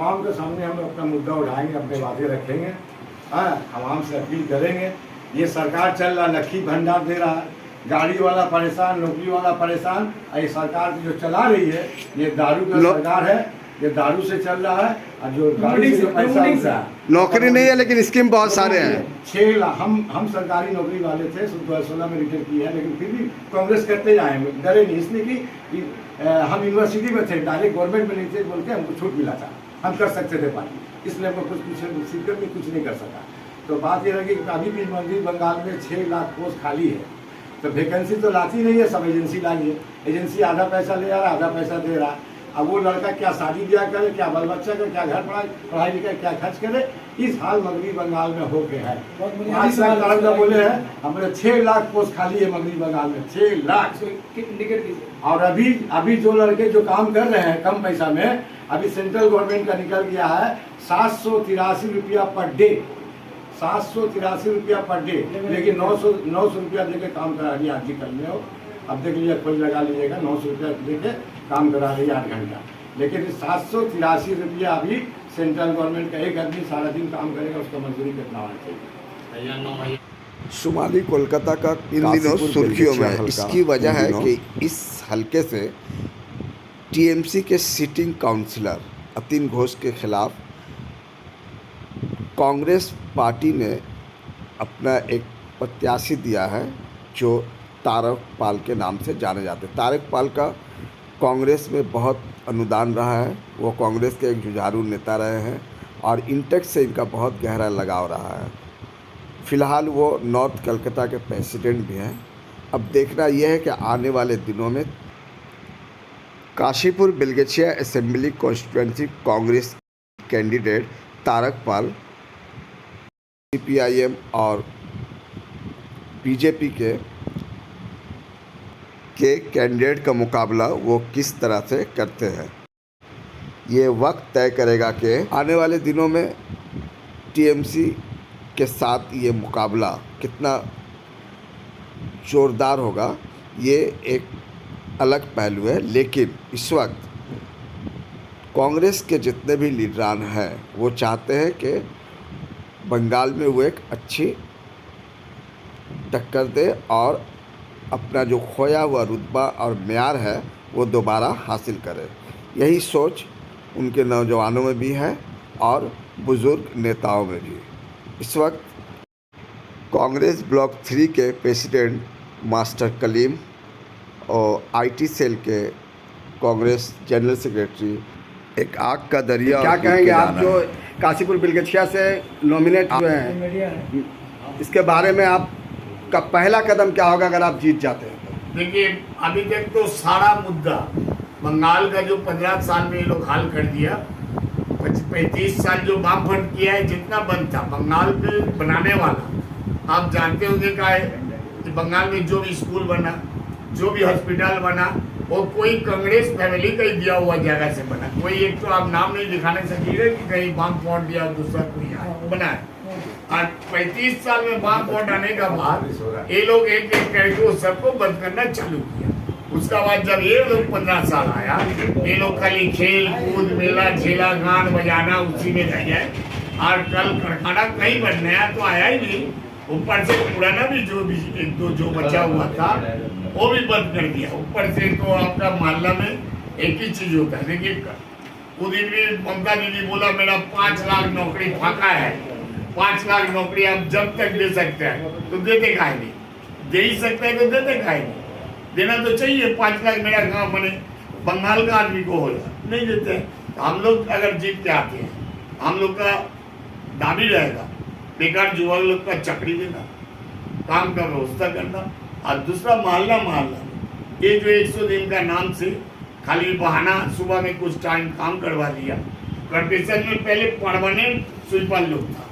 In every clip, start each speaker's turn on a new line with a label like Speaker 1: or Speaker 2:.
Speaker 1: आवाम के सामने हम अपना मुद्दा उठाएंगे, अपने बातें रखेंगे, हाँ, आवाम से अपील करेंगे। ये सरकार चल रहा, लक्की भंडार दे रहा है, गाड़ी वाला परेशान, नौकरी वाला परेशान। ये सरकार जो चला रही है, ये दारू का सरकार है, ये दारू से चल रहा है। और जो गाड़ी से जो पैसा उठा है,
Speaker 2: नौकरी नहीं है लेकिन स्कीम बहुत सारे हैं।
Speaker 1: 6 लाख हम सरकारी नौकरी वाले थे, 2016 में रिटायर किए हैं, लेकिन फिर भी कांग्रेस करते जाएंगे, डरे नहीं। इसलिए कि हम यूनिवर्सिटी में थे, डायरेक्ट गवर्नमेंट में नहीं थे, बोल के हमको छूट मिला था, हम कर सकते थे पार्टी, इसलिए हमको कुछ सीकर में कुछ नहीं कर सका। तो बात ये रही कि अभी भी मंदिर बंगाल में 6 लाख पोस्ट खाली है, तो वैकेंसी तो लाती नहीं है, सब एजेंसी लाई है। एजेंसी आधा पैसा ले आ रहा, आधा पैसा दे रहा। अब वो लड़का क्या शादी ब्याह करे, क्या बाल बच्चा करे, क्या घर पढ़ाई लिखाई क्या खर्च करे, इस हाल मगरबी बंगाल में हो गया है। आज सरकार का बोले हैं हमारे 6 लाख पोस्ट खाली है मगरबी बंगाल में, 6 लाख। और अभी जो लड़के जो काम कर रहे हैं कम पैसा में, अभी सेंट्रल गवर्नमेंट का निकल गया है 783 रुपया पर डे, 783 रुपया पर डे, लेकिन 900 रुपया देके काम करा रही है आज कल में हो। अब देख लीजिए, खोज लगा लीजिएगा, 900 रुपया देके काम करा रही है 8 घंटा, लेकिन 783 रुपया अभी सेंट्रल गवर्नमेंट का। एक आदमी सारा दिन काम करेगा, उसका मजदूरी कितना होना चाहिए।
Speaker 2: शुमाली कोलकाता का इन दिनों सुर्खियों में है। इसकी वजह है कि इस हलके से टीएमसी के सिटिंग काउंसलर अतीन घोष के खिलाफ कांग्रेस पार्टी ने अपना एक प्रत्याशी दिया है जो तारक पाल के नाम से जाने जाते हैं। तारक पाल का कांग्रेस में बहुत अनुदान रहा है, वो कांग्रेस के एक जुझारू नेता रहे हैं और इंटेक्स से इनका बहुत गहरा लगाव रहा है। फ़िलहाल वो नॉर्थ कलकत्ता के प्रेसिडेंट भी हैं। अब देखना यह है कि आने वाले दिनों में Kashipur Belgachia assembly constituency Congress candidate Tarak Pal CPIM और बीजेपी के कैंडिडेट का मुकाबला वो किस तरह से करते हैं। ये वक्त तय करेगा कि आने वाले दिनों में टीएमसी के साथ ये मुकाबला कितना ज़ोरदार होगा, ये एक अलग पहलू है। लेकिन इस वक्त कांग्रेस के जितने भी लीडरान हैं वो चाहते हैं कि बंगाल में वो एक अच्छी टक्कर दे और अपना जो खोया हुआ रुतबा और म्यार है वो दोबारा हासिल करे। यही सोच उनके नौजवानों में भी है और बुज़ुर्ग नेताओं में भी। इस वक्त कांग्रेस ब्लॉक 3 के प्रेसिडेंट मास्टर कलीम और आईटी सेल के कांग्रेस जनरल सेक्रेटरी एक आग का दरिया। क्या कहेंगे आप जो काशीपुर बेलगछिया से नॉमिनेट हुए हैं, इसके बारे में आपका पहला कदम क्या होगा अगर आप जीत जाते हैं?
Speaker 3: देखिए, अभी तक तो सारा मुद्दा बंगाल का जो 15 साल में ये लोग हाल कर दिया, 35 साल जो वामफ्रंट किया है, जितना बंद था बंगाल में बनाने वाला, आप जानते होंगे क्या है कि बंगाल में जो भी स्कूल बना, जो भी हॉस्पिटल बना, वो कोई कांग्रेस फैमिली का ही दिया हुआ जगह से बना। कोई एक तो आप नाम नहीं दिखाने सके कि कहीं वामफ्रंट या दूसरा कोई बना है। और 35 साल में वामफ्रंट आने का बाद ये लोग एक एक करके सबको बंद करना चालू किया। उसका बाद जब ये लोग 15 साल आया, ये लोग खाली खेल कूद मेला झेला गान बजाना उसी में रह गए। और कल कारखाना कहीं बन नया तो आया ही नहीं, ऊपर से पुराना भी जो बचा हुआ था वो भी बंद कर दिया। ऊपर से तो आपका मोहल्ला में एक ही चीज होता है। देखिए, उस दिन भी ममता दीदी बोला मेरा 5 लाख नौकरी फाका है, 5 लाख नौकरी आप जब तक दे सकते हैं तो देते काहे नहीं, दे ही सकते हैं तो देते काहे नहीं, देना तो चाहिए। 5 लाख मेरा गाँव बने, बंगाल का आदमी को हो जाए, नहीं देते हैं। तो हम लोग अगर जीत के आते हैं, हम लोग का दाबी रहेगा बेकार युवा लोग का चक्री देना, काम का व्यवस्था करना। और दूसरा मोहल्ला ये जो 100 दिन का नाम से खाली बहाना, सुबह में कुछ टाइम काम करवा दिया। कॉर्पोरेशन में पहले परमानेंट स्वीपर लोग था,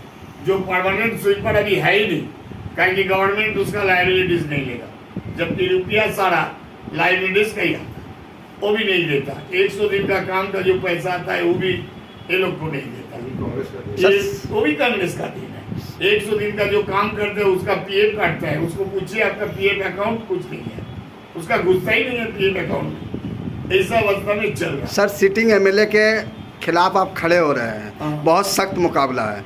Speaker 3: जो परमानेंट स्वीपर अभी है ही नहीं, कारण कि गवर्नमेंट उसका लाइबिलिटीज नहीं लेगा, जबकि रुपया सारा लाइबिलिटीज का ही आता, वो भी नहीं देता। 100 दिन का काम का जो पैसा आता है वो भी ये लोग को नहीं देता, वो भी कांग्रेस का दिन है। 100 दिन का जो काम करते हैं उसका पीएफ काटता है, उसको पूछिए आपका पीएफ अकाउंट कुछ नहीं है, उसका घुसता ही नहीं है पीएफ अकाउंट में। ऐसा अवस्था में चल रहा है।
Speaker 2: सर, सिटिंग एमएलए के खिलाफ आप खड़े हो रहे हैं, बहुत सख्त मुकाबला है।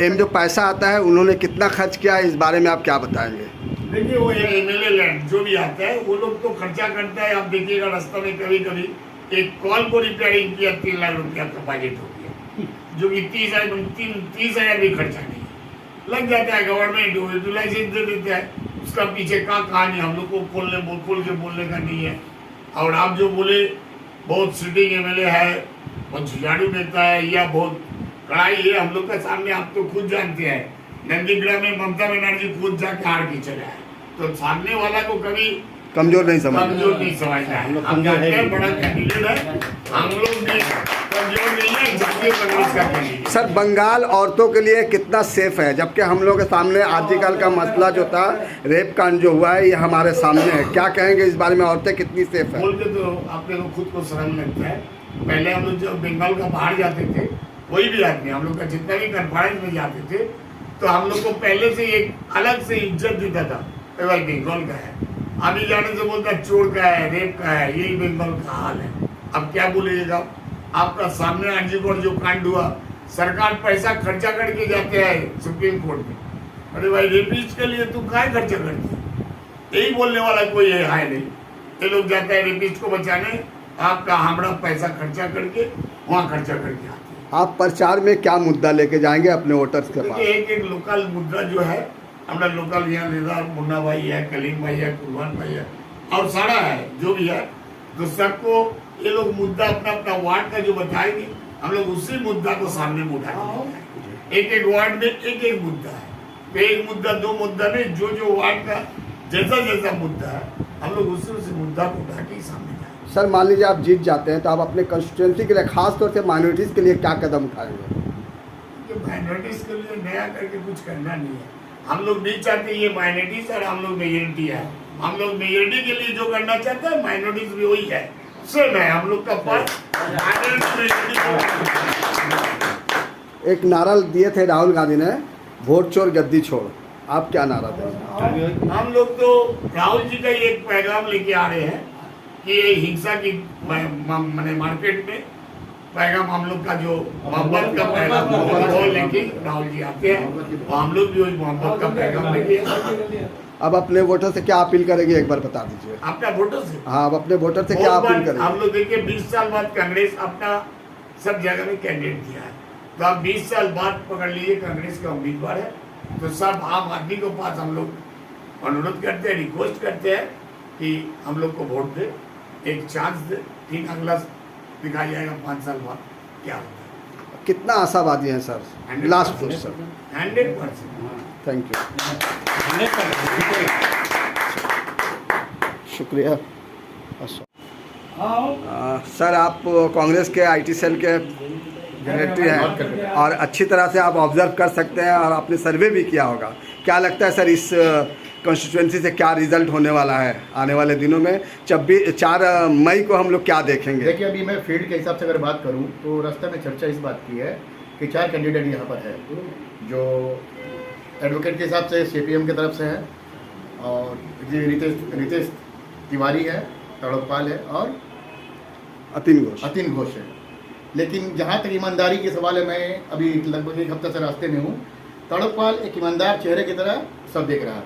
Speaker 2: एम जो पैसा आता है उन्होंने कितना खर्च किया है, इस बारे में आप क्या बताएंगे?
Speaker 3: देखिए वो एमएलए लैंड जो भी आता है वो लोग तो खर्चा करता है। आप देखिएगा रास्ता में कभी कभी एक कॉल को रिपेयरिंग किया 3 लाख रुपया का बजट हो गया, जो कि 30,000 भी खर्चा नहीं लग जाता है। गवर्नमेंट लाइसेंस दे देता है, उसका पीछे का कहानी हम लोग को खोल के बोलने का नहीं है। और आप जो बोले बहुत सिटिंग एमएलए है, बहुत झुझाड़ू नेता है या बहुत कड़ाई है, हम लोग के सामने आप तो खुद जानते हैं नंदीग्राम में ममता बनर्जी खुद जाके हार के चला है, तो सामने वाला को कभी
Speaker 2: कमजोर नहीं समझ
Speaker 3: समझना है। हम जानते हैं बड़ा कैंडिडेट है, हम लोग भी कमजोर नहीं है, जातीय कांग्रेस का कैंडिडेट।
Speaker 2: सर बंगाल औरतों के लिए कितना सेफ है, जबकि हम लोग के सामने आजकल का मसला जो था रेप कांड जो हुआ है ये हमारे सामने है, क्या कहेंगे इस बारे में, औरतें कितनी सेफ है?
Speaker 3: बोल के तो आपने को खुद को शर्म लगता है। पहले हम लोग जब बंगाल का बाहर जाते थे, कोई भी आदमी हम लोग का जितना भी कन्फ्रेंस में जाते थे, तो हम लोग को पहले से एक अलग से इज्जत देता था, भाई बंगाल का है। अभी जाने से बोलता चोर का है, रेप का है, यही बंगाल का हाल है। अब क्या बोलिएगा, आपका सामने आजीगढ़ जो कांड हुआ, सरकार पैसा खर्चा करके जाते हैं सुप्रीम कोर्ट में, अरे भाई रेपिस्ट के लिए तुम क्या खर्चा करते हो? यही बोलने वाला कोई है नहीं। ये लोग जाता है रेपिस्ट को बचाने, आपका हमारा पैसा खर्चा करके वहाँ खर्चा करके आते हैं।
Speaker 2: आप प्रचार में क्या मुद्दा लेके जाएंगे अपने वोटर्स के पास?
Speaker 3: एक लोकल मुद्दा जो है हमारा लोकल यहाँ नेता मुन्ना भाई है, कलीम भाई है, कुर्बान भाई है और सारा है जो भी है, तो सबको ये लोग मुद्दा अपना अपना वार्ड का जो बताएंगे, हम लोग उसी मुद्दा को सामने में उठाएंगे। एक वार्ड में एक मुद्दा है, तो एक मुद्दा 2 मुद्दा नहीं, जो वार्ड का जैसा मुद्दा है हम लोग उसी मुद्दा को उठा के सामने जाएंगे।
Speaker 2: सर मान लीजिए आप जीत जाते हैं तो आप अपने कंस्टिट्यूंसी के लिए खास तौर से माइनॉरिटीज़ के लिए क्या कदम उठाएंगे?
Speaker 3: माइनॉरिटीज के लिए नया करके कुछ करना नहीं है, हम लोग नहीं चाहते ये माइनॉरिटीज और हम लोग मेजोरिटी है। हम लोग मेजोरिटी के लिए जो करना चाहते हैं माइनॉरिटीज भी वही है, सेम है हम लोग का पास।
Speaker 2: एक नारा दिए थे राहुल गांधी ने, वोट चोर गद्दी छोड़, आप क्या नारा देंगे?
Speaker 3: हम लोग तो राहुल जी का एक पैगाम लेके आ रहे हैं कि ये हिंसा की मैंने मार्केट में पैगाम हम लोग का जो मोहब्बत का पैगाम वो लेके राहुल जी आते हैं, और हम लोग भी वही मोहब्बत का पैगाम लेके।
Speaker 2: अब अपने वोटर से क्या अपील करेंगे एक बार बता दीजिए।
Speaker 3: आपका वोटर से?
Speaker 2: हाँ, अब अपने वोटर से क्या अपील करेंगे?
Speaker 3: हम लोग देखिए 20 साल बाद कांग्रेस अपना सब जगह में कैंडिडेट दिया है, तो आप 20 साल बाद पकड़ लीजिए कांग्रेस का उम्मीदवार है, तो सब आम आदमी के पास हम लोग अनुरोध करते हैं, रिक्वेस्ट करते हैं कि हम लोग को वोट दे, एक चांस दे, ठीक अगला दिखा जाएगा 5 साल बाद क्या होता है।
Speaker 2: कितना आशावादी हैं sir? Last question sir.
Speaker 3: 100%।
Speaker 2: Thank you, शुक्रिया। सर आप कांग्रेस के आईटी सेल के सेक्रेटरी हैं और अच्छी तरह से आप ऑब्जर्व कर सकते हैं और आपने सर्वे भी किया होगा, क्या लगता है सर इस कॉन्स्टिट्यूंसी से क्या रिजल्ट होने वाला है आने वाले दिनों में? 4 मई को हम लोग क्या देखेंगे?
Speaker 4: देखिए अभी मैं फील्ड के हिसाब से अगर बात करूं तो रास्ते में चर्चा इस बात की है कि 4 कैंडिडेट यहाँ पर है, जो एडवोकेट के हिसाब से सीपीएम की तरफ से है, और रितेश तिवारी है, तड़ोपाल है और अतीन घोष है। लेकिन जहाँ तक ईमानदारी के सवाल है, मैं अभी लगभग 1 हफ्ते से रास्ते में हूँ। तड़ोपाल एक ईमानदार चेहरे की तरह सब देख रहा है,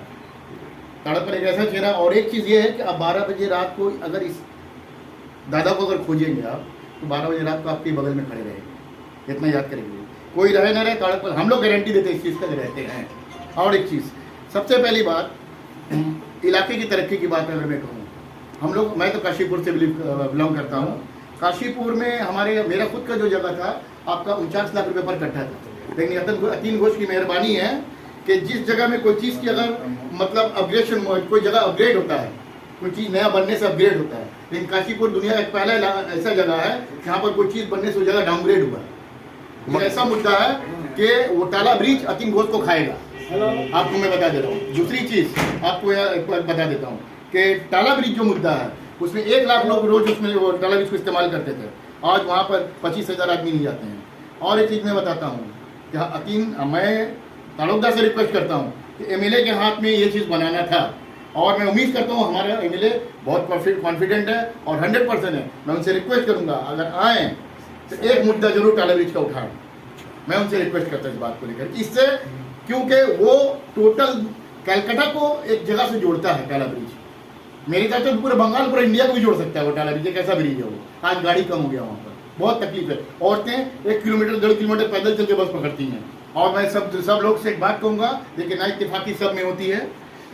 Speaker 4: तड़ोपाल एक ऐसा चेहरा। और एक चीज़ ये है कि आप 12 बजे रात को अगर इस दादा को अगर खोजेंगे आप, तो 12 बजे रात को आपके बगल में खड़े रहेंगे, इतना याद करेंगे। कोई रहे ना रहे, तड़ोपाल हम लोग गारंटी देते हैं इस चीज़ का रहते हैं। और एक चीज़, सबसे पहली बात, इलाके की तरक्की की बात अगर मैं कहूँ, हम लोग, मैं तो काशीपुर से बिलोंग करता हूँ। काशीपुर में मेरा खुद का जो जगह था आपका 49 लाख रुपए पर कट्ठा था, लेकिन अतीन घोष की मेहरबानी है कि जिस जगह में कोई चीज़ की अगर मतलब अपग्रेडेशन, कोई जगह अपग्रेड होता है, कोई चीज़ नया बनने से अपग्रेड होता है, लेकिन काशीपुर दुनिया का पहला ऐसा जगह है जहाँ पर कोई चीज़ बनने से वो जगह डाउनग्रेड हुआ है। ऐसा मुद्दा है कि वो टाला ब्रिज अतीन घोष को खाएगा, आपको मैं बता देता हूँ। दूसरी चीज़ आपको बता देता हूँ कि टाला ब्रिज जो मुद्दा है, उसमें 1 लाख लोग रोज उसमें वो टाला ब्रिज को इस्तेमाल करते थे, आज वहाँ पर 25,000 आदमी नहीं जाते हैं। और एक चीज़ मैं बताता हूँ कि मैं तालुकदार से रिक्वेस्ट करता हूँ कि एमएलए के हाथ में ये चीज़ बनाना था, और मैं उम्मीद करता हूँ हमारा एमएलए बहुत कॉन्फिडेंट है और 100% है। मैं उनसे रिक्वेस्ट करूँगा अगर आएँ तो एक मुद्दा जरूर टाला ब्रिज का उठाएं। मैं उनसे रिक्वेस्ट करता हूँ इस बात को लेकर कि इससे, क्योंकि वो टोटल कलकत्ता को एक जगह से जोड़ता है टाला ब्रिज। मेरे ख्याल से पूरे बंगाल, पूरे इंडिया को भी जोड़ सकता है वो टाला ब्रिज। एक ऐसा ब्रिज है वो। आज गाड़ी कम हो गया वहाँ पर, बहुत तकलीफ है। औरतें 1 किलोमीटर 1.5 किलोमीटर पैदल चल के बस पकड़ती हैं। और मैं सब लोग से एक बात कहूँगा, लेकिन ना इत्तेफाकी सब में होती है,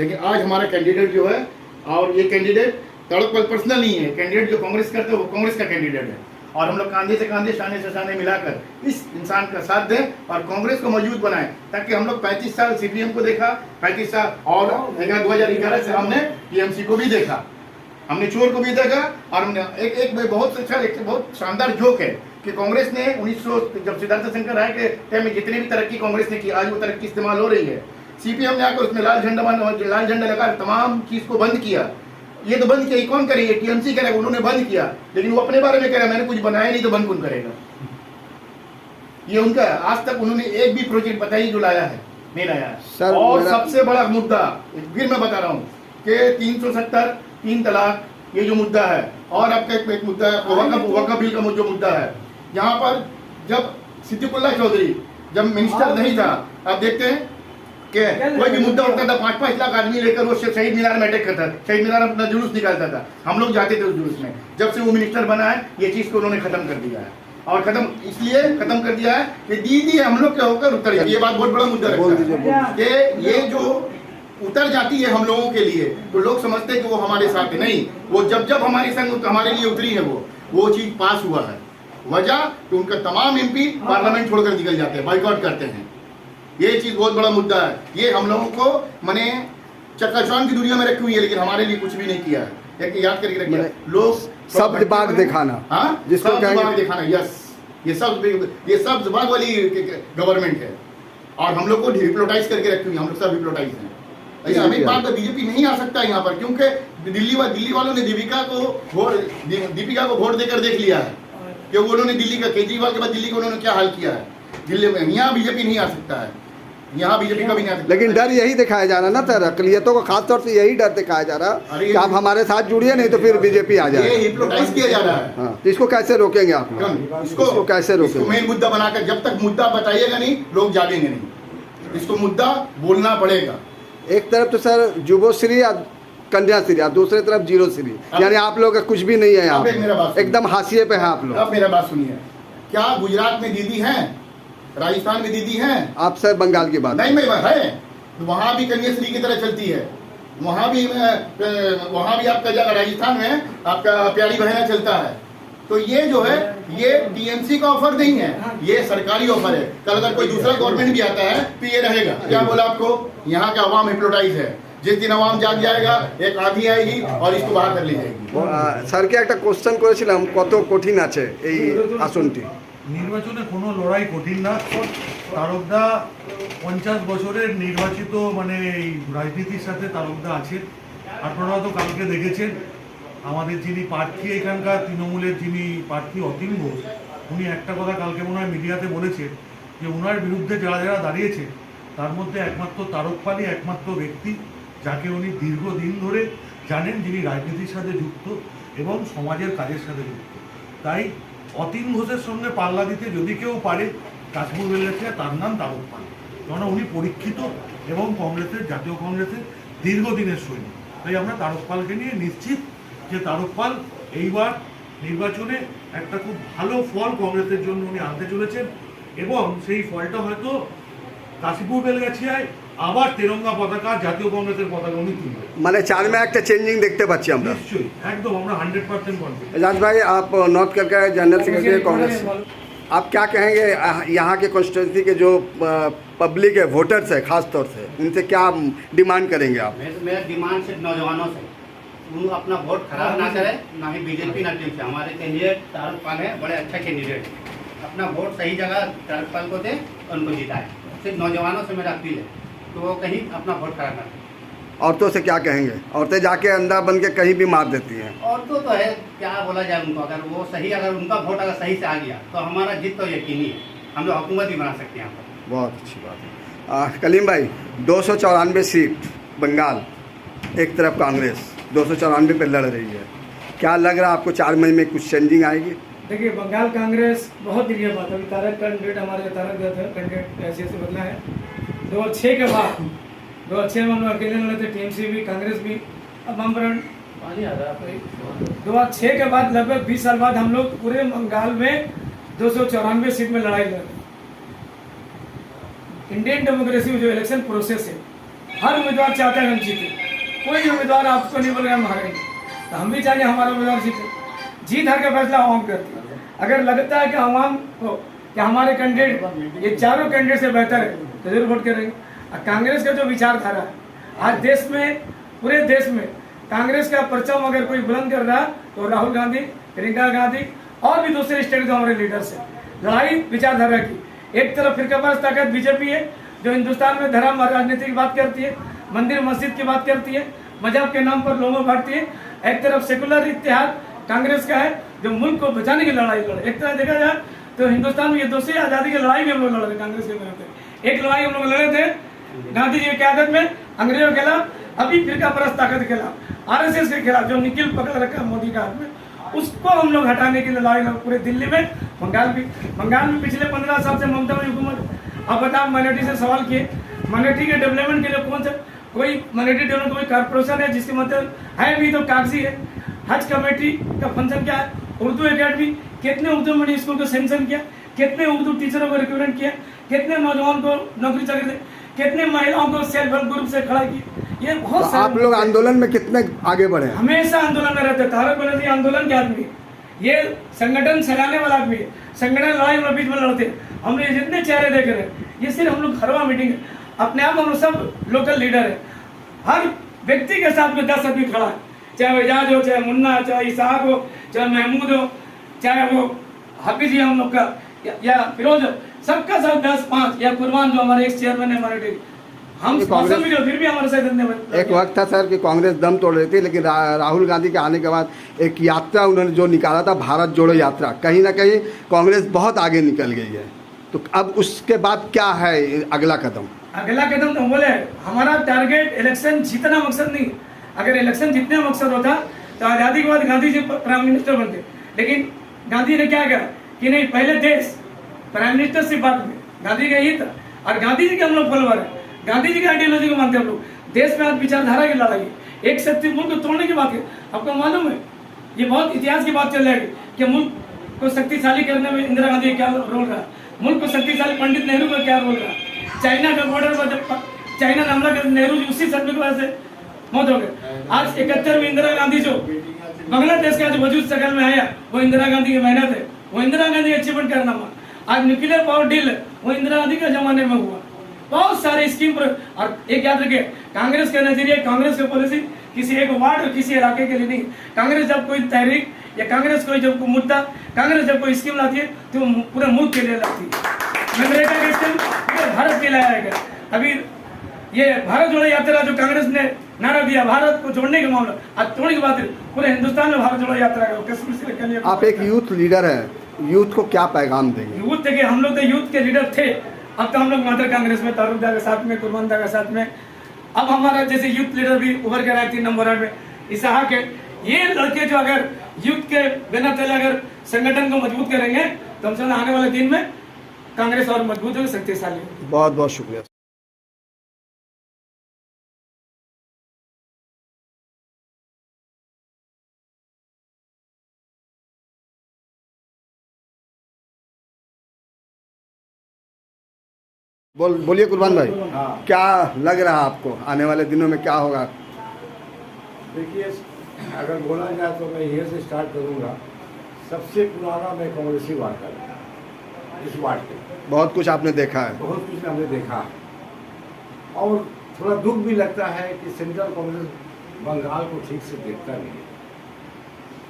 Speaker 4: लेकिन आज हमारा कैंडिडेट जो है, और ये कैंडिडेट तड़कपल पर्सनल नहीं है, कैंडिडेट जो कांग्रेस करते हैं वो कांग्रेस का कैंडिडेट है। और हम लोग कांधे से कांधे, शाने से शाने मिलाकर इस इंसान का साथ दें और कांग्रेस को मजबूत बनाएं, ताकि हम लोग 35 साल सीपीएम को देखा, 35 साल, और 2011 से हमने टीएमसी को भी देखा, हमने चोर को भी देखा। और हमने एक बहुत अच्छा, एक बहुत शानदार जोक है कि कांग्रेस ने 1900 जब सिद्धार्थ शंकर राय के टाइम में जितनी भी तरक्की कांग्रेस ने की, आज वो तरक्की इस्तेमाल हो रही है। सीपीएम ने आकर उसमें लाल झंडा लगा तमाम चीज को बंद किया। ये तो बंद किया, कौन करेगा? टीएमसी करेगा, उन्होंने बंद किया, लेकिन वो अपने बारे में कह रहा है मैंने कुछ बनाया नहीं, तो बंद कौन करेगा? ये उनका, आज तक उन्होंने एक भी प्रोजेक्ट बताई जो लाया है, नहीं लाया है। और सबसे बड़ा मुद्दा फिर मैं बता रहा हूँ कि 370, 3 तलाक, ये जो मुद्दा है, और आपका एक मुद्दा है वक्फ बिल का जो मुद्दा है। यहाँ पर जब सिद्दीकुल्लाह चौधरी जब मिनिस्टर नहीं था, आप देखते हैं कि कोई भी मुद्दा उठता था, 5-5 लाख आदमी लेकर वो शहीद मीनार में अटैक करता था, शहीद मीनार अपना जुलूस निकालता था, हम लोग जाते थे उस जुलूस में। जब से वो मिनिस्टर बना है, ये चीज को उन्होंने खत्म कर दिया है। और खत्म इसलिए खत्म कर दिया है कि दीदी हम लोग के होकर उतर जाए। ये बात बहुत बड़ा मुद्दा है कि ये जो उतर जाती है हम लोगों के लिए, तो लोग समझते हैं कि वो हमारे साथ है। नहीं, वो जब हमारे संग हमारे लिए उतरी है, वो चीज पास हुआ है। वजह कि उनका तमाम एमपी पार्लियामेंट छोड़कर निकल जाते हैं, बाइकआउट करते हैं। ये चीज बहुत बड़ा मुद्दा है। ये हम लोगों को मैंने चक्काचौंध की दुनिया में रखी हुई है, लेकिन हमारे लिए कुछ भी नहीं किया है। एक याद करके रखिए, लोग
Speaker 2: सब दिमाग दिखाना,
Speaker 4: हाँ,
Speaker 2: जिसको
Speaker 4: सब दिमाग दिखाना, यस, ये सब दिमाग वाली गवर्नमेंट है। और हम लोग को हिप्नोटाइज करके रखी हुई, हम लोग सब हिप्नोटाइज हैं। ऐसा हमें बात बीजेपी नहीं आ सकता यहाँ पर, क्योंकि दिल्ली वालों ने दीपिका को वोट देकर देख लिया है कि उन्होंने दिल्ली का, केजरीवाल के बाद दिल्ली का उन्होंने क्या हाल किया है। दिल्ली में यहाँ बीजेपी नहीं आ सकता है, यहाँ बीजेपी का भी नहीं आ सकता।
Speaker 2: लेकिन डर यही दिखाया जा रहा ना सर, अकलियतों को खासतौर से यही डर दिखाया जा रहा कि आप हमारे साथ जुड़िए, नहीं तो फिर बीजेपी आ जाए।
Speaker 4: ये हिप्नोटाइज किया जा रहा है।
Speaker 2: हाँ, तो इसको कैसे रोकेंगे आप लोग? इसको कैसे रोकेंगे?
Speaker 4: मेन मुद्दा बनाकर, जब तक मुद्दा बताइएगा नहीं, लोग जागेंगे नहीं। इसको मुद्दा बोलना पड़ेगा।
Speaker 2: एक तरफ तो सर जुबोश्री या कन्याश्री, और दूसरी तरफ जीरोश्री, यानी आप लोग का कुछ भी नहीं है यहाँ, एकदम हाशिए पे है आप लोग।
Speaker 4: अब मेरा बात सुनिए, क्या गुजरात में दीदी हैं, राजस्थान में दीदी हैं?
Speaker 2: आप सर बंगाल की बात
Speaker 4: नहीं, मैं है, वहाँ भी कन्याश्री की तरह चलती है, वहाँ भी आपका जगह राजस्थान में आपका प्यारी बहना चलता है। तो ये जो है, ये टीएमसी का ऑफर नहीं है, ये सरकारी ऑफर है। कल अगर कोई दूसरा गवर्नमेंट भी आता है तो ये रहेगा। क्या बोला आपको? यहाँ का अवाम हिप्नोटाइज है। जिस दिन अवाम जाग जाएगा, एक आंधी आएगी और इसको बाहर कर ली जाएगी।
Speaker 2: सर के একটা কোশ্চেন করেছিলাম, কত কঠিন আছে এই আসনটি?
Speaker 5: নির্বাচনে কোনো লড়াই কঠিন না। তারকদা 50 বছরের নির্বাচিত মানে এই রাজনীতির সাথে তারকদা আছেন। আপনারা তো কালকে দেখেছেন আমাদের যিনি প্রার্থী এখানকার তৃণমূলের যিনি প্রার্থী অতীন ঘোষ, উনি একটা কথা কালকে মনে হয় মিডিয়াতে বলেছেন যে ওনার বিরুদ্ধে যারা যারা দাঁড়িয়েছে তার মধ্যে একমাত্র তারক পালই একমাত্র ব্যক্তি যাকে উনি দীর্ঘদিন ধরে জানেন, যিনি রাজনীতির সাথে যুক্ত এবং সমাজের কাজের সাথে যুক্ত। তাই অতীন ঘোষের সঙ্গে পাল্লা দিতে যদি কেউ পারে, কাশ্মীর বেলেছে তার নাম তারক পাল, কেননা উনি পরীক্ষিত এবং কংগ্রেসের, জাতীয় কংগ্রেসের দীর্ঘদিনের সৈনিক। তাই আমরা তারক পালকে নিয়ে নিশ্চিত যে তারক পাল এইবার নির্বাচনে একটা খুব ভালো ফল কংগ্রেসের জন্য উনি আনতে চলেছেন এবং সেই ফলটা হয়তো কাশীপুর বেলগাছিয়ায় আবার তেরঙ্গা পতাকা, জাতীয় কংগ্রেসের পতাকা উনি তুলবেন।
Speaker 2: মানে চার में একটা চেঞ্জিং দেখতে পাচ্ছি আমরা।
Speaker 5: নিশ্চয়ই, একদম আমরা 100% কনফিডেন্ট।
Speaker 2: एजाज भाई, आप north Calcutta general secretary Congress, आप क्या कहेंगे यहाँ के कॉन्स्टिट्यूंसी के जो पब्लिक है, वोटर्स है खास तौर से, उनसे क्या डिमांड करेंगे आप?
Speaker 6: मेरा डिमांड सिर्फ नौजवानों से, वो अपना वोट खराब ना करे, ना ही बीजेपी ना टीम से। हमारे कैंडिडेट तारक पाल है, बड़े अच्छा कैंडिडेट है। अपना वोट सही जगह तारक पाल को दे, उनको जिताए। सिर्फ नौजवानों से मेरा अपील है, तो वो कहीं अपना वोट खराब ना करें।
Speaker 2: औरतों से क्या कहेंगे? औरतें जाके अंधा बन के कहीं भी मार देती हैं।
Speaker 6: औरतों तो है, क्या बोला जाए उनको, अगर वो सही, अगर उनका वोट अगर सही से आ गया तो हमारा जीत तो यकीनी है, हम लोग हुकूमत भी बना सकते हैं यहाँ पर।
Speaker 2: बहुत अच्छी बात है। कलीम भाई, 294 सीट बंगाल, एक तरफ कांग्रेस 294 पे लड़ रही है, क्या लग रहा है आपको 4 मई में कुछ चेंजिंग आएगी?
Speaker 7: देखिए बंगाल कांग्रेस बहुत दिन के बाद अभी तारक कैंडिडेट हमारे तारक कैंडिडेट ऐसे बदला है 2006 के बाद 2006 में हम लोग अकेले लड़े थे, टीएमसी भी कांग्रेस भी। अब हम 2006 के बाद लगभग 20 साल बाद हम लोग पूरे बंगाल में 294 सीट में लड़ाई लड़ रहे। इंडियन डेमोक्रेसी में जो इलेक्शन प्रोसेस है, हर उम्मीदवार चाहता है हम जीते, कोई उम्मीदवार आपको नहीं बोलेगा हम हारेंगे, तो हम भी चाहेंगे हमारा उम्मीदवार जीते। जीत हार का फैसला आवाम करती है। अगर लगता है कि आवाम को कि हमारे कैंडिडेट ये चारों कैंडिडेट से बेहतर है तो जरूर वोट करेंगे। कांग्रेस का जो विचारधारा है आज देश में, पूरे देश में कांग्रेस का परचम अगर कोई बुलंद कर रहा तो राहुल गांधी, प्रियंका गांधी और भी दूसरे स्टेट जो हमारे लीडर्स है। लड़ाई विचारधारा की, एक तरफ फिरकावार ताकत बीजेपी है जो हिंदुस्तान में धर्म और राजनीति की बात करती है, मंदिर मस्जिद की बात करती है, मजहब के नाम पर लोगों बांटती है। एक तरफ सेकुलर इत्तेहाद कांग्रेस का है जो मुल्क को बचाने की लड़ाई लड़े। एक तरह देखा जाए तो हिंदुस्तान में ये दूसरी आजादी की लड़ाई भी हम लोग लड़ रहे कांग्रेस के खिलाफ। एक लड़ाई हम लोग लड़े थे गांधी जी की क्यादत में अंग्रेजों के खिलाफ, अभी फिरका परस्त ताकत के खिलाफ, आरएसएस के खिलाफ जो निकिल पकड़ रखा मोदी का हाथ में, उसको हम लोग हटाने की लड़ाई पूरे दिल्ली में, बंगाल में पिछले 15 साल से ममता की हुकूमत। अब बताओ माइनॉरिटी से सवाल किए, माइनॉरिटी के डेवलपमेंट के लिए कौन सा कोई माइनॉरिटी डेवलपमेंट कोई कारपोरेशन है जिसके मतलब है भी तो कागजी है। हज कमेटी का फंक्शन क्या है, उर्दू एकेडमी, कितने उर्दू मीडियम स्कूल को सैंक्शन किया, कितने उर्दू टीचरों को रिक्रूटमेंट किया, कितने नौजवान को नौकरी चाकरी दे, कितने महिलाओं को सेल्फ हेल्प ग्रुप से खड़ा किया। ये बहुत
Speaker 2: तो आप लोग आंदोलन में कितने आगे बढ़े?
Speaker 7: हमेशा आंदोलन में रहते। तारक बनर्जी आंदोलन के आदमी, ये संगठन चलाने वाला आदमी है, संगठन लड़ाई में बीच में लड़ते। हमने जितने चेहरे देख रहे हैं ये सिर्फ हम लोग घरवा मीटिंग है, अपने आप हम लोग सब लोकल लीडर है। हर व्यक्ति के साथ में 10 आदमी खड़ा है, चाहे वो एजाज हो, चाहे मुन्ना, चाहे इसाक हो, चाहे महमूद हो, चाहे वो हाफिज जी हम लोग का या फिरोज हो, सबका सब 10-5 या कुर्बान जो हमारे एक चेयरमैन है हमारे हम स्पॉन्सर भी फिर भी हमारे साथ।
Speaker 2: एक वक्त था सर कि कांग्रेस दम तोड़ रही थी, लेकिन राहुल गांधी के आने के बाद एक यात्रा उन्होंने जो निकाला था, भारत जोड़ो यात्रा, कहीं ना कहीं कांग्रेस बहुत आगे निकल गई है। तो अब उसके बाद क्या है अगला कदम?
Speaker 7: अगला कदम तो बोले हमारा टारगेट इलेक्शन जीतना मकसद नहीं। अगर इलेक्शन जीतने का मकसद होता तो आज़ादी के बाद गांधी जी प्राइम मिनिस्टर बनते, लेकिन गांधी ने क्या कहा कि नहीं, पहले देश, प्राइम मिनिस्टर से बाद में। गांधी का यही था, और गांधी जी के हम लोग फॉलोवर है, गांधी जी की आइडियोलॉजी को मानते हैं हम लोग। देश में आज विचारधारा की लड़ाई, एक शक्ति मुल्क को तोड़ने की बात है। आपको मालूम है ये बहुत इतिहास की बात चल रही है कि मुल्क को शक्तिशाली करने में इंदिरा गांधी का क्या रोल रहा, मुल्क को शक्तिशाली पंडित नेहरू का क्या रोल रहा। चाइना का बॉर्डर पर जब चाइना ने हमला कर, नेहरू जी उसी सदमे की वजह से मौत हो गए। आज 71 में इंदिरा गांधी जो बांग्लादेश का जो वजूद शकल में आया वो इंदिरा गांधी की मेहनत है, वो इंदिरा गांधी अचीवमेंट करना हुआ। आज न्यूक्लियर पावर डील है वो इंदिरा गांधी के जमाने में हुआ। बहुत सारे स्कीम पर, और एक याद रखिए कांग्रेस का नजरिया, कांग्रेस की पॉलिसी किसी एक वार्ड और किसी इलाके के लिए नहीं। कांग्रेस जब कोई तहरीक या कांग्रेस कोई जब मुद्दा, कांग्रेस जब कोई स्कीम लाती है तो वो पूरे मुल्क के लिए लाती है। मनरेगा का स्कीम पूरे भारत के लिए लाया गया। अभी ये भारत जोड़ो यात्रा जो कांग्रेस ने नारा दिया, भारत को जोड़ने का मामला, आज तोड़ने की बात है, पूरे हिंदुस्तान में भारत जोड़ो यात्रा का कश्मीर से लेकर।
Speaker 2: आप एक यूथ लीडर है, यूथ को क्या पैगाम देंगे?
Speaker 7: यूथ देखिए, हम लोग तो यूथ के लीडर थे, अब तो हम लोग मदर कांग्रेस में, तारुदा के साथ में, कुर्बानदा के साथ में। अब हमारा जैसे यूथ लीडर भी उभर कर आए 3 नंबर वार्ड में, इसाहा के। ये लड़के जो अगर यूथ के बिना तले अगर संगठन को मजबूत करेंगे तो हम आने वाले दिन में कांग्रेस और मजबूत होगी, शक्तिशाली होगी।
Speaker 2: बहुत बहुत शुक्रिया। बोलिए कुर्बान भाई, क्या लग रहा है आपको आने वाले दिनों में क्या होगा?
Speaker 1: देखिए, अगर बोला जाए तो मैं यहीं से स्टार्ट करूंगा। सबसे पुराना मैं कांग्रेसी वार्कर इस वार्ड के।
Speaker 2: बहुत कुछ आपने देखा है?
Speaker 1: बहुत कुछ हमने देखा है, और थोड़ा दुख भी लगता है कि सेंट्रल कांग्रेस बंगाल को ठीक से देखता नहीं है।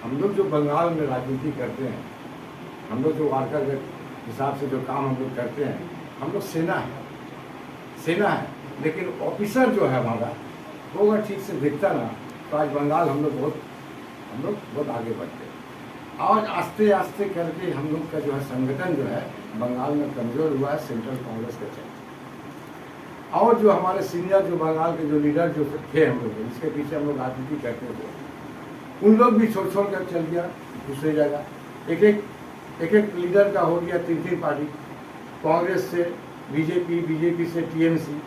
Speaker 1: हम लोग जो बंगाल में राजनीति करते हैं, हम लोग जो वार्कर के हिसाब से जो काम हम लोग करते हैं, हम लोग सेना है, लेकिन ऑफिसर जो है हमारा वो अगर ठीक से दिखता ना तो आज बंगाल हम लोग बहुत आगे बढ़ते हैं। आज आस्ते आस्ते करके हम लोग का जो है संगठन जो है बंगाल में कमज़ोर हुआ है सेंट्रल कांग्रेस के चलते। और जो हमारे सीनियर जो बंगाल के जो लीडर जो थे हम लोग, जिसके पीछे हम लोग राजनीति करते थे, उन लोग भी छोड़ कर चल गया दूसरी जगह। एक एक एक लीडर का हो गया 3 पार्टी, कांग्रेस से बीजेपी, बीजेपी से टीएमसी।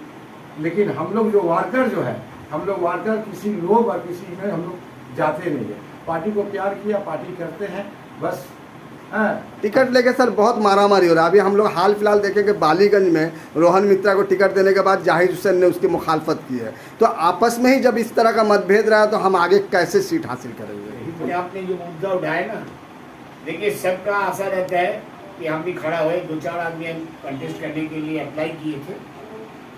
Speaker 1: लेकिन हम लोग जो वार्कर जो है, हम लोग वार्कर किसी लोग और किसी में हम लोग जाते नहीं है। पार्टी को प्यार किया, पार्टी करते हैं बस।
Speaker 2: टिकट लेके सर बहुत मारामारी हो रहा है। अभी हम लोग हाल फिलहाल देखें कि बालीगंज में रोहन मित्रा को टिकट देने के बाद जाहिर हुसैन ने उसकी मुखालफत की है। तो आपस में ही जब इस तरह का मतभेद रहा तो हम आगे कैसे सीट हासिल करेंगे?
Speaker 3: आपने जो मुद्दा उठाया ना, देखिए सबका आशा रहता है कि हम भी खड़ा हुए। 2-4 आदमी हम कंटेस्ट करने के लिए अप्लाई किए थे।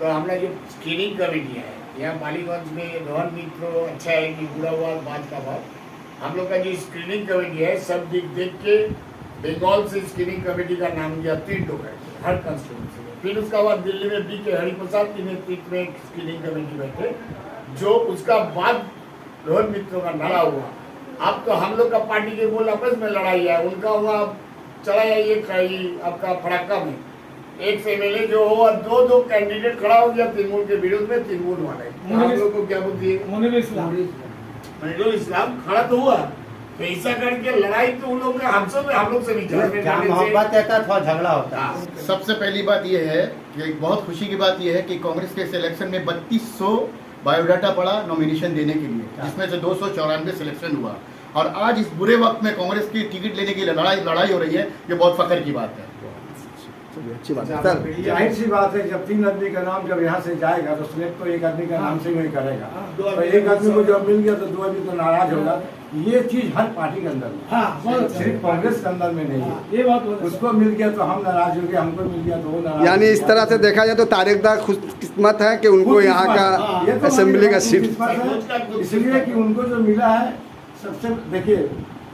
Speaker 3: तो हमने जो स्क्रीनिंग कमेटी है यहाँ बालीगंज में, रोहन मित्र अच्छा है कि बुरा हुआ बात का बात। हम लोग का जो स्क्रीनिंग कमेटी है, सब देख के बंगाल से स्क्रीनिंग कमेटी का नाम दिया 3 लोग है हर कंस्टिट्यूंसी में। फिर उसका बाद दिल्ली में BK हरिप्रसाद के नेतृत्व में स्क्रीनिंग कमेटी बैठे, जो उसका बाद रोहन मित्रों का लड़ा हुआ। अब तो हम लोग का पार्टी के बोल आपस में लड़ाई है, उनका हुआ चला जाइए आपका फड़ाका में 1 MLA जो हो, 2 कैंडिडेट खड़ा हो गया तृणमूल के विरोध में, तृणमूल वाले। आप लोग को क्या बोलती है? मंजूर इस्लाम खड़ा तो हुआ, तो ऐसा करके लड़ाई तो उन लोग हम लोग से नहीं
Speaker 6: जहाँ मोहब्बत रहता है थोड़ा झगड़ा होता है।
Speaker 4: सबसे पहली बात यह है कि एक बहुत खुशी की बात यह है कि कांग्रेस के सिलेक्शन में 3200 बायोडाटा पड़ा नॉमिनेशन देने के लिए, जिसमें से 294 सिलेक्शन हुआ। और आज इस बुरे वक्त में कांग्रेस की टिकट लेने की लड़ाई हो रही है, ये बहुत फख्र की बात है।
Speaker 2: अच्छी बात है सर।
Speaker 1: जाहिर सी बात है, जब 3 आदमी का नाम जब यहाँ से जाएगा तो सिलेक्ट तो एक आदमी का नाम से नहीं करेगा। तो एक आदमी को जब मिल गया तो 2 आदमी तो नाराज होगा। ये चीज हर पार्टी के अंदर में, सिर्फ कांग्रेस के अंदर में नहीं है।
Speaker 7: ये बात
Speaker 1: उसको मिल गया तो हम नाराज हो गए, हमको मिल गया तो वो नाराज।
Speaker 2: यानी इस तरह से देखा जाए तो तारिकदा खुशकिस्मत है कि उनको यहाँ का असेंबली का सीट,
Speaker 1: इसलिए कि उनको जो मिला है सबसे। देखिए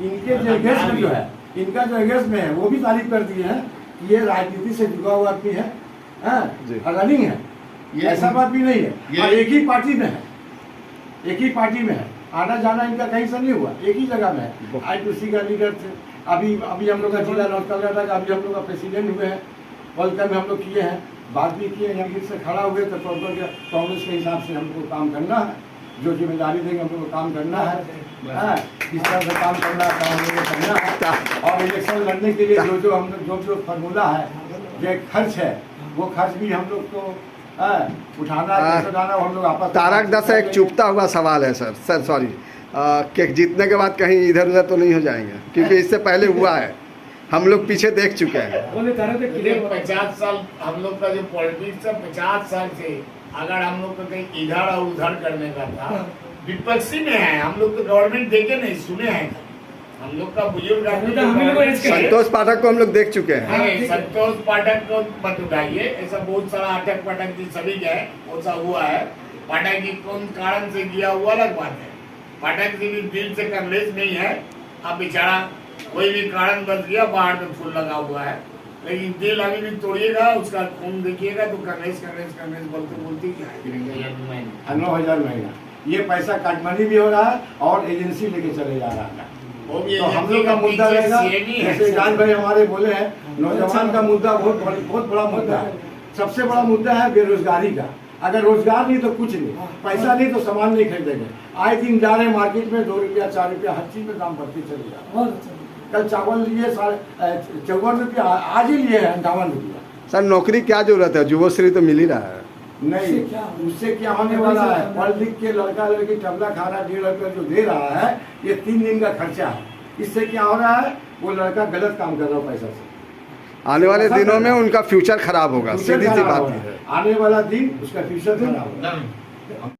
Speaker 1: इनके जो अगेंस्ट में जो है, इनका जो अगेंस्ट में है वो भी तारीफ कर दिए हैं कि ये राजनीति से जुड़ा हुआ आदमी है, रनिंग है, ऐसा बात भी नहीं है। और एक ही पार्टी में है, एक ही पार्टी में है, आना जाना इनका कहीं से नहीं हुआ, एक ही जगह में है। ITC का लीडर थे, अभी हम लोग का जिला नॉर्थ कलकत्ता का अभी हम लोग का प्रेसिडेंट हुए हैं, वेलकम हम लोग किए हैं, बात भी किए, यहाँ फिर से खड़ा हुए। तो कांग्रेस के हिसाब से हमको काम करना है, जो जिम्मेदारी देंगे हम लोग को काम करना है, किस तरह से काम करना है, काम हम लोग को करना है। और इलेक्शन लड़ने के लिए जो हम लोग जो फार्मूला है, जो खर्च है, वो खर्च भी हम लोग को उठाना हम लोग आपस।
Speaker 2: तारकदा से एक चुपता हुआ सवाल है सर सॉरी, कि जीतने के बाद कहीं इधर उधर तो नहीं हो जाएंगे? क्योंकि इससे पहले हुआ है, हम लोग पीछे देख चुके हैं।
Speaker 3: 50 साल हम लोग का जो पॉलिटिक्स है, 50 साल से अगर हम लोग को कहीं इधर और उधर करने का था, विपक्षी में है। हम लोग तो गवर्नमेंट देखे नहीं, सुने हैं। हम लोग का बुजुर्ग
Speaker 2: संतोष पाठक को हम लोग देख चुके हैं।
Speaker 3: संतोष पाठक को मत उठाइए, ऐसा बहुत सारा अटक पटक जी सभी गए, ऐसा हुआ है। पाठक जी कौन कारण से किया हुआ अलग बात है। पाठक जी भी दिल से कांग्रेस नहीं है। अब बेचारा कोई भी कारण बच गया, बाहर में फूल लगा हुआ है, लेकिन दिल अभी भी तोड़िएगा, उसका खून देखिएगा तो कांग्रेस कांग्रेस कांग्रेस बोलते बोलते क्या
Speaker 1: 9,000 महीना। ये पैसा काटमानी भी हो रहा है और एजेंसी लेके चले जा रहा है। तो हम लोग का मुद्दा रहेगा, जैसे जान भाई हमारे बोले हैं, नौजवान का मुद्दा बहुत बड़ा मुद्दा है। सबसे बड़ा मुद्दा है बेरोजगारी का। अगर रोजगार नहीं तो कुछ नहीं, पैसा नहीं तो सामान नहीं खरीदेंगे। आए दिन जा रहे मार्केट में 2 रुपया 4 रुपया हर चीज में दाम बढ़ती चली जा रहा है। कल चावल लिए 54 रुपया, आज ही लिए 58 रुपया।
Speaker 2: सर नौकरी क्या जरूरत है, युवश्री तो मिल ही रहा है।
Speaker 1: नहीं, उससे क्या होने वाला है? पढ़ लिख के लड़का लड़की टबला खा रहा है, 1.5 रुपया जो दे रहा है, ये 3 दिन का खर्चा है। इससे क्या हो रहा है? वो लड़का गलत काम कर रहा है पैसा से।
Speaker 2: आने वाले दिनों में उनका फ्यूचर खराब होगा, सीधी सी बात है।
Speaker 1: आने वाला दिन उसका फ्यूचर खराब होगा।